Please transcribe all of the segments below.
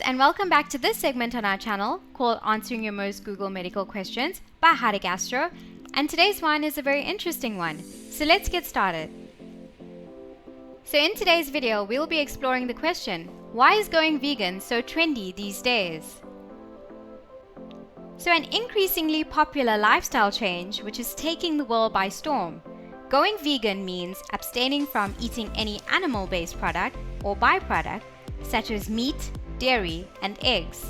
and welcome back to this segment on our channel called Answering Your Most Googled Medical Questions by How to Gastro, and today's one is a very interesting one, so let's get started. So in today's video, we'll be exploring the question, why is going vegan so trendy these days? So an increasingly popular lifestyle change which is taking the world by storm. Going vegan means abstaining from eating any animal-based product or byproduct such as meat, dairy, and eggs.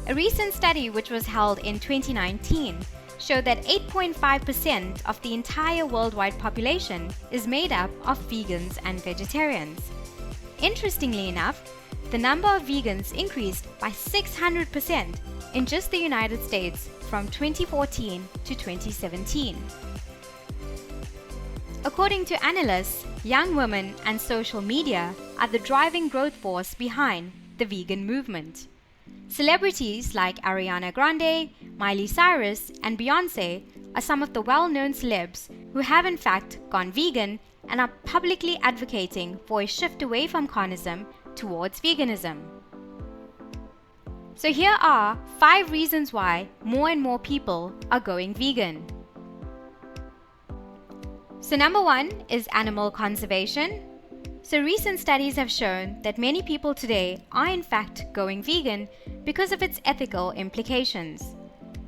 A recent study which was held in 2019 showed that 8.5% of the entire worldwide population is made up of vegans and vegetarians. Interestingly enough, the number of vegans increased by 600% in just the United States from 2014 to 2017. According to analysts, young women and social media are the driving growth force behind the vegan movement. Celebrities like Ariana Grande, Miley Cyrus, and Beyoncé are some of the well-known celebs who have in fact gone vegan and are publicly advocating for a shift away from carnism towards veganism. So here are 5 reasons why more and more people are going vegan. So number 1 is animal conservation. So recent studies have shown that many people today are in fact going vegan because of its ethical implications.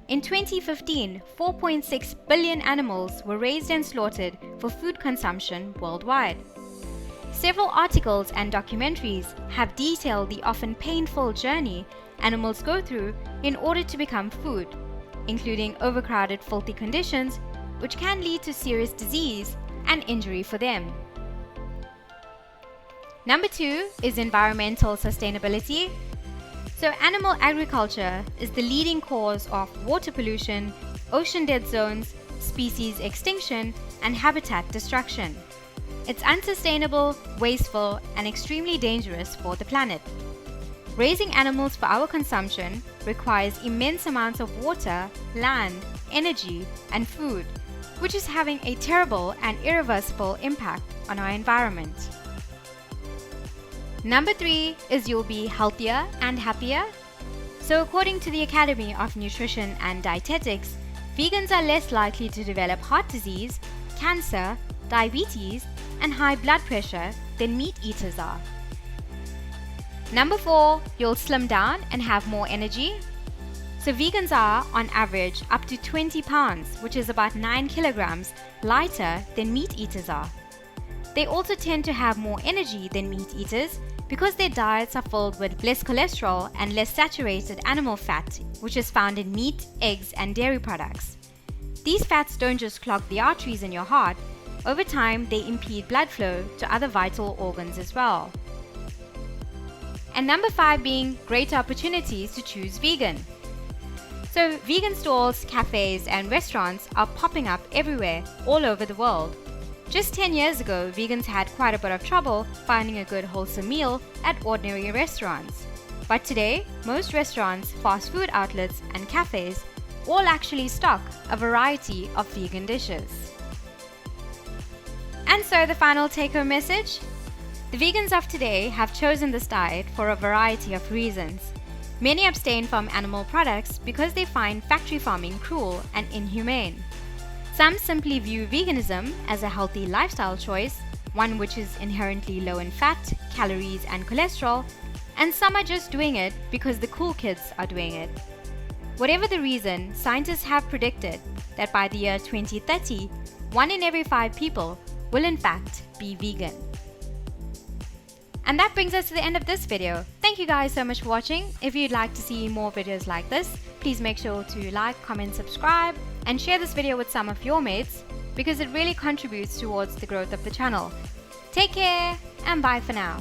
In 2015, 4.6 billion animals were raised and slaughtered for food consumption worldwide. Several articles and documentaries have detailed the often painful journey animals go through in order to become food, including overcrowded, filthy conditions, which can lead to serious disease and injury for them. Number 2 is environmental sustainability. So animal agriculture is the leading cause of water pollution, ocean dead zones, species extinction, and habitat destruction. It's unsustainable, wasteful, and extremely dangerous for the planet. Raising animals for our consumption requires immense amounts of water, land, energy, and food, which is having a terrible and irreversible impact on our environment. Number 3 is you'll be healthier and happier. So according to the Academy of Nutrition and Dietetics, vegans are less likely to develop heart disease, cancer, diabetes, and high blood pressure than meat eaters are. Number 4, you'll slim down and have more energy. So vegans are, on average, up to 20 pounds, which is about 9 kilograms, lighter than meat eaters are. They also tend to have more energy than meat eaters because their diets are filled with less cholesterol and less saturated animal fat, which is found in meat, eggs, and dairy products. These fats don't just clog the arteries in your heart. Over time, they impede blood flow to other vital organs as well. And number 5 being greater opportunities to choose vegan. So vegan stalls, cafes, and restaurants are popping up everywhere, all over the world. Just 10 years ago, vegans had quite a bit of trouble finding a good wholesome meal at ordinary restaurants. But today, most restaurants, fast food outlets, and cafes all actually stock a variety of vegan dishes. And so the final take-home message? The vegans of today have chosen this diet for a variety of reasons. Many abstain from animal products because they find factory farming cruel and inhumane. Some simply view veganism as a healthy lifestyle choice, one which is inherently low in fat, calories, and cholesterol, and some are just doing it because the cool kids are doing it. Whatever the reason, scientists have predicted that by the year 2030, 1 in every 5 people will in fact be vegan. And that brings us to the end of this video. Thank you guys so much for watching. If you'd like to see more videos like this, please make sure to like, comment, subscribe, and share this video with some of your mates because it really contributes towards the growth of the channel. Take care and bye for now.